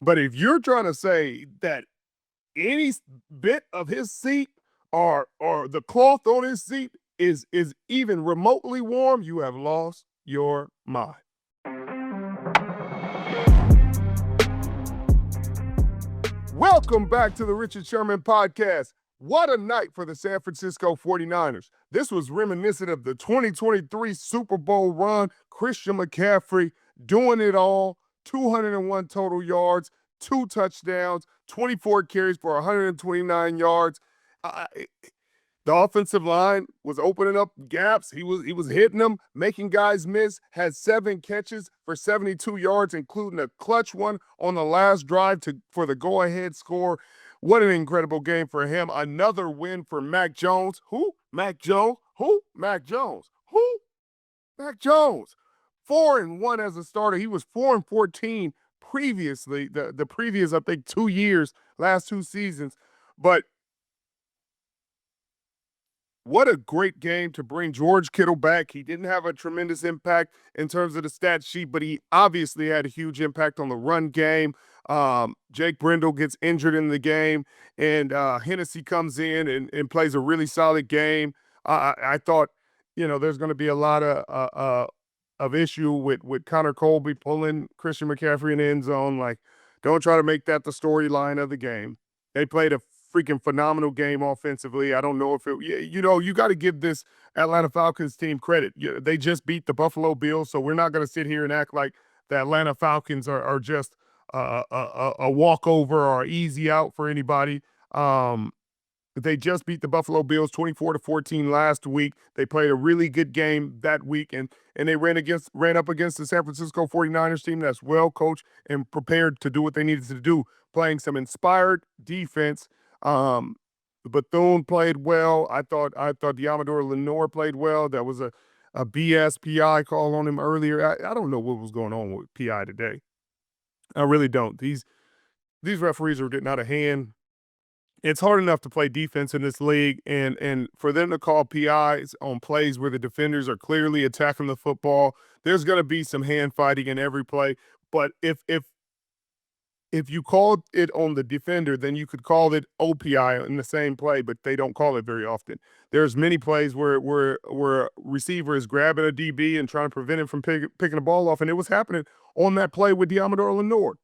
But if you're trying to say that any bit of his seat or the cloth on his seat is even remotely warm, you have lost your mind. Welcome back to the Richard Sherman podcast. What a night for the San Francisco 49ers. This was reminiscent of the 2023 Super Bowl run. Christian McCaffrey doing it all, 201 total yards, 2 touchdowns, 24 carries for 129 yards. Uh, the offensive line was opening up gaps. He was hitting them, making guys miss. Had 7 catches for 72 yards, including a clutch one on the last drive for the go-ahead score. What an incredible game for him. Another win for Mac Jones. Who? Mac Jones. Who? Mac Jones. Who? Mac Jones. 4-1 as a starter. He was 4-14 previously, the previous, I think, 2 years, last 2 seasons. But what a great game to bring George Kittle back. He didn't have a tremendous impact in terms of the stat sheet, but he obviously had a huge impact on the run game. Jake Brendel gets injured in the game, and Hennessy comes in and plays a really solid game. I thought, there's going to be a lot of issue with Connor Colby pulling Christian McCaffrey in the end zone. Like, don't try to make that the storyline of the game. They played a freaking phenomenal game offensively. I don't know if you got to give this Atlanta Falcons team credit. They just beat the Buffalo Bills, so we're not going to sit here and act like the Atlanta Falcons are just a walkover or easy out for anybody. They just beat the Buffalo Bills 24-14 last week. They played a really good game that week, and they ran up against the San Francisco 49ers team that's well coached and prepared to do what they needed to do, playing some inspired defense. Bethune played well. I thought Diamador Lenore played well. That was a BS PI call on him earlier. I don't know what was going on with PI today. I really don't. These referees are getting out of hand. It's hard enough to play defense in this league, and for them to call PIs on plays where the defenders are clearly attacking the football, there's going to be some hand fighting in every play. But if you called it on the defender, then you could call it OPI in the same play, but they don't call it very often. There's many plays where a receiver is grabbing a DB and trying to prevent him from picking the ball off, and it was happening on that play with Diamador Lenore.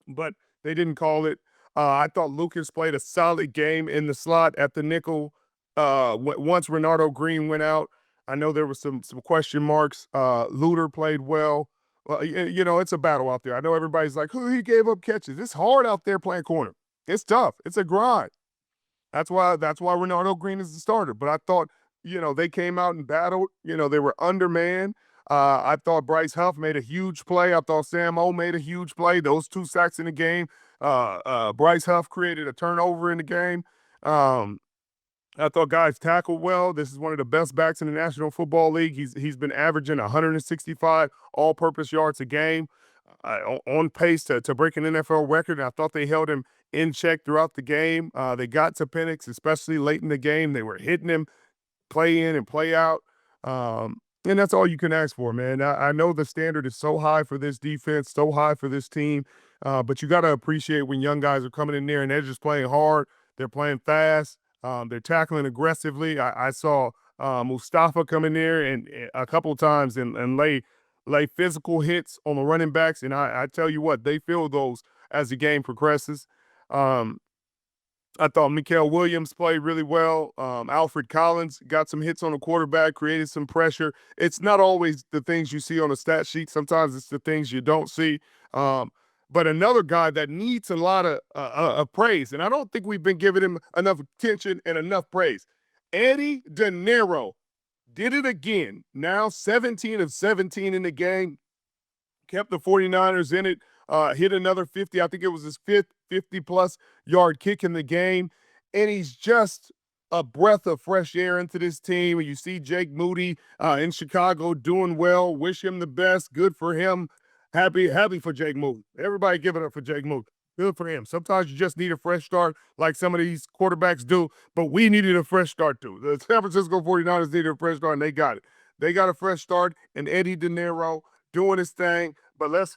But they didn't call it. I thought Lucas played a solid game in the slot at the nickel. Once Renardo Green went out, I know there was some question marks. Luter played well. Well, it's a battle out there. I know everybody's like, "Who he gave up catches?" It's hard out there playing corner. It's tough. It's a grind. That's why Renardo Green is the starter. But I thought, they came out and battled. They were undermanned. I thought Bryce Huff made a huge play. I thought Sam O made a huge play. Those 2 sacks in the game. Bryce Huff created a turnover in the game. I thought guys tackled well. This is one of the best backs in the National Football League. He's been averaging 165 all-purpose yards a game, on pace to break an NFL record. And I thought they held him in check throughout the game. They got to Penix, especially late in the game. They were hitting him, play in and play out. And that's all you can ask for, man. I know the standard is so high for this defense, so high for this team, but you got to appreciate when young guys are coming in there and they're just playing hard. They're playing fast. They're tackling aggressively. I saw Mustafa come in there and a couple of times and lay physical hits on the running backs. And I tell you what, they feel those as the game progresses. I thought Mikael Williams played really well. Alfred Collins got some hits on the quarterback, created some pressure. It's not always the things you see on the stat sheet. Sometimes it's the things you don't see. But another guy that needs a lot of praise, and I don't think we've been giving him enough attention and enough praise. Eddy Piñeiro did it again. Now 17 of 17 in the game. Kept the 49ers in it. Hit another 50. I think it was his 5th 50-plus yard kick in the game. And he's just a breath of fresh air into this team. You see Jake Moody in Chicago doing well. Wish him the best. Good for him. Happy for Jake Moody. Everybody give it up for Jake Moody. Good for him. Sometimes you just need a fresh start like some of these quarterbacks do, but we needed a fresh start too. The San Francisco 49ers needed a fresh start, and they got it. They got a fresh start, and Eddy Piñeiro doing his thing. But let's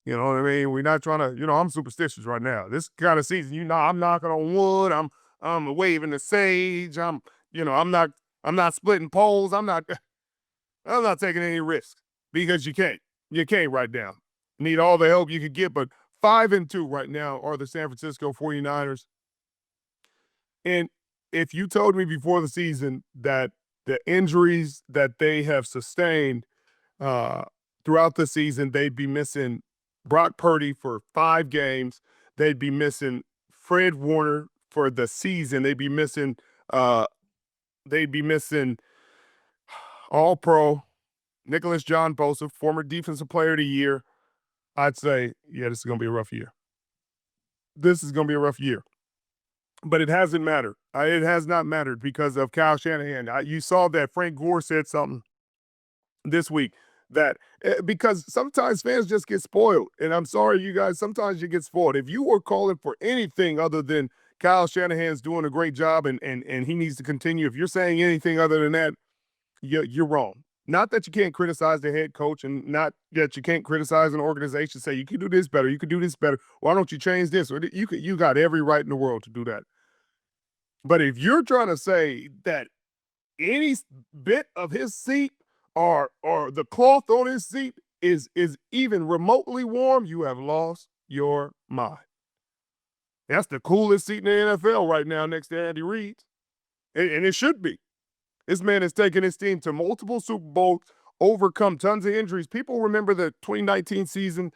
You know what I mean? We're not trying to, I'm superstitious right now. This kind of season, I'm knocking on wood. I'm waving the sage. I'm not splitting poles. I'm not taking any risks because you can't. You can't right now. Need all the help you can get, but 5-2 right now are the San Francisco 49ers. And if you told me before the season that the injuries that they have sustained uh, throughout the season, they'd be missing Brock Purdy for 5 games. They'd be missing Fred Warner for the season. Uh, they'd be missing All Pro Nicholas John Bosa, former Defensive Player of the Year. I'd say, yeah, this is going to be a rough year. This is going to be a rough year. But it hasn't mattered. It has not mattered because of Kyle Shanahan. You saw that Frank Gore said something this week that because sometimes fans just get spoiled. And I'm sorry, you guys, sometimes you get spoiled. If you were calling for anything other than Kyle Shanahan's doing a great job and he needs to continue, if you're saying anything other than that, you're wrong. Not that you can't criticize the head coach and not that you can't criticize an organization, say you can do this better, you could do this better. Why don't you change this? Or you got every right in the world to do that. But if you're trying to say that any bit of his seat or the cloth on his seat is even remotely warm, you have lost your mind. That's the coolest seat in the NFL right now next to Andy Reid. And it should be. This man has taken his team to multiple Super Bowls, overcome tons of injuries. People remember the 2019 season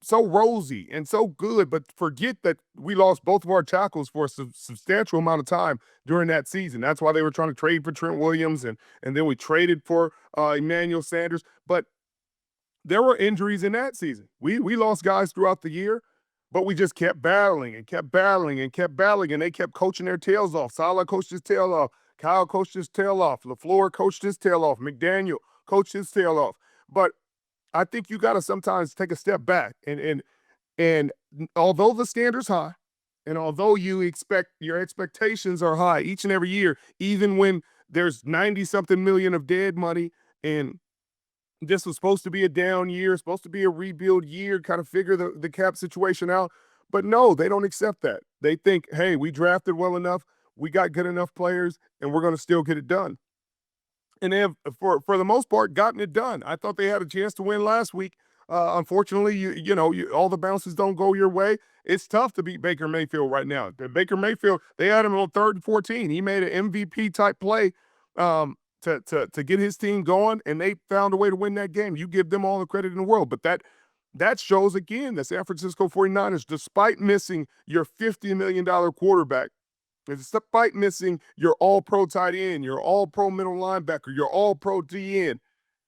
so rosy and so good, but forget that we lost both of our tackles for a substantial amount of time during that season. That's why they were trying to trade for Trent Williams, and then we traded for Emmanuel Sanders. But there were injuries in that season. We lost guys throughout the year, but we just kept battling and kept battling and kept battling, and they kept coaching their tails off. Saleh coached his tail off. Kyle coached his tail off. LaFleur coached his tail off. McDaniel coached his tail off. But I think you got to sometimes take a step back. And although the standard's high, and although your expectations are high each and every year, even when there's 90-something million of dead money, and this was supposed to be a down year, supposed to be a rebuild year, kind of figure the cap situation out. But no, they don't accept that. They think, hey, we drafted well enough, we got good enough players, and we're going to still get it done. And they have, for the most part, gotten it done. I thought they had a chance to win last week. Unfortunately, all the bounces don't go your way. It's tough to beat Baker Mayfield right now. Baker Mayfield, they had him on 3rd and 14. He made an MVP type play to get his team going, and they found a way to win that game. You give them all the credit in the world. But that shows again the San Francisco 49ers, despite missing your $50 million quarterback, despite missing your all-pro tight end, your all-pro middle linebacker, your all-pro DN,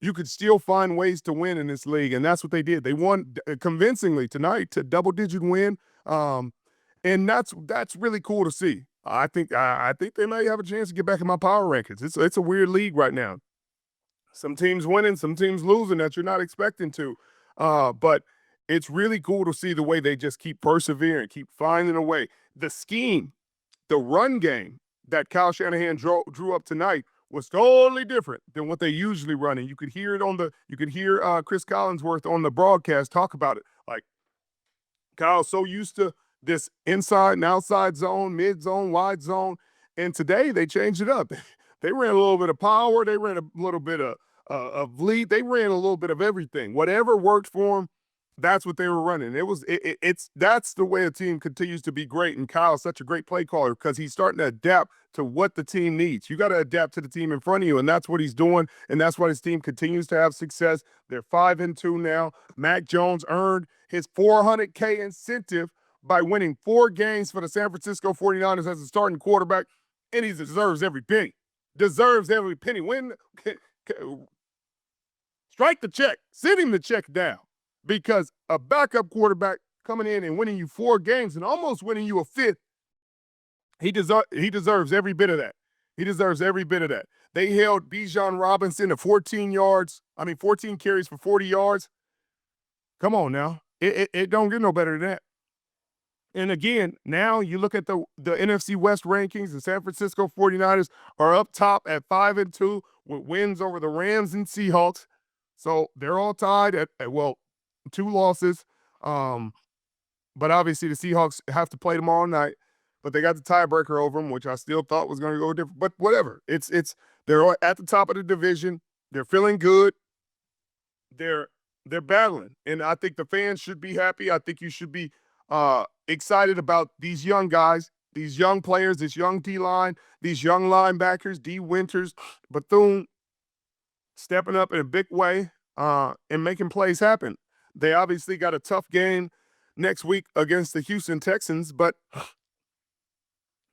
you could still find ways to win in this league, and that's what they did. They won convincingly tonight to double-digit win, and that's really cool to see. I think they may have a chance to get back in my power rankings. It's a weird league right now. Some teams winning, some teams losing that you're not expecting to, but it's really cool to see the way they just keep persevering, keep finding a way. The scheme, the run game that Kyle Shanahan drew up tonight was totally different than what they usually run. And you could hear Chris Collinsworth on the broadcast talk about it. Like, Kyle's so used to this inside and outside zone, mid zone, wide zone. And today they changed it up. They ran a little bit of power. They ran a little bit of lead. They ran a little bit of everything. Whatever worked for them, that's what they were running. That's the way a team continues to be great. And Kyle's such a great play caller because he's starting to adapt to what the team needs. You got to adapt to the team in front of you, and that's what he's doing. And that's why his team continues to have success. They're 5-2 now. Mac Jones earned his $400K incentive by winning 4 games for the San Francisco 49ers as a starting quarterback, and he deserves every penny. Deserves every penny. Strike the check. Send him the check down. Because a backup quarterback coming in and winning you 4 games and almost winning you a 5th, he deserves every bit of that. He deserves every bit of that. They held Bijan Robinson to 14 carries for 40 yards. Come on now. It don't get no better than that. And again, now you look at the NFC West rankings, the San Francisco 49ers are up top at 5-2 with wins over the Rams and Seahawks. So they're all tied at 2 losses. But obviously the Seahawks have to play tomorrow night. But they got the tiebreaker over them, which I still thought was going to go different. But whatever. They're at the top of the division. They're feeling good. They're battling, and I think the fans should be happy. I think you should be excited about these young guys, these young players, this young D-line, these young linebackers, D. Winters, Bethune, stepping up in a big way and making plays happen. They obviously got a tough game next week against the Houston Texans, but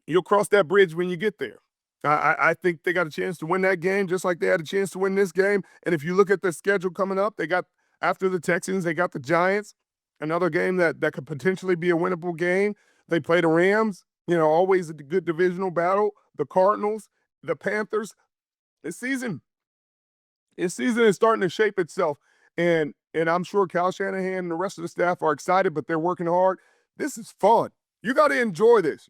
you'll cross that bridge when you get there. I think they got a chance to win that game just like they had a chance to win this game. And if you look at the schedule coming up, they got, after the Texans, they got the Giants, another game that could potentially be a winnable game. They play the Rams, always a good divisional battle, the Cardinals, the Panthers. This season is starting to shape itself. And I'm sure Kyle Shanahan and the rest of the staff are excited, but they're working hard. This is fun. You got to enjoy this.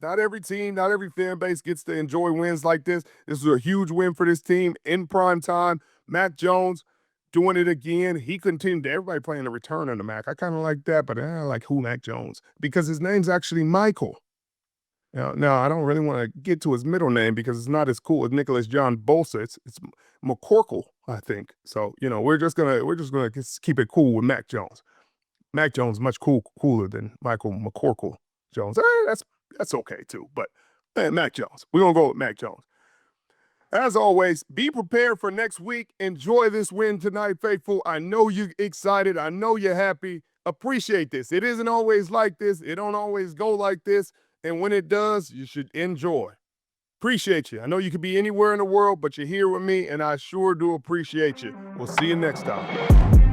Not every team, not every fan base gets to enjoy wins like this. This is a huge win for this team in prime time. Mac Jones doing it again. He continued, everybody playing the return on the Mac. I kind of like that, but I like who Mac Jones because his name's actually Michael. Now, I don't really want to get to his middle name because it's not as cool as Nicholas John Bosa. It's McCorkle, I think. So, we're just gonna keep it cool with Mac Jones. Mac Jones much cooler than Michael McCorkle Jones. That's okay too. But Mac Jones. We're gonna go with Mac Jones. As always, be prepared for next week. Enjoy this win tonight, faithful. I know you're excited. I know you're happy. Appreciate this. It isn't always like this. It don't always go like this. And when it does, you should enjoy. Appreciate you. I know you could be anywhere in the world, but you're here with me, and I sure do appreciate you. We'll see you next time.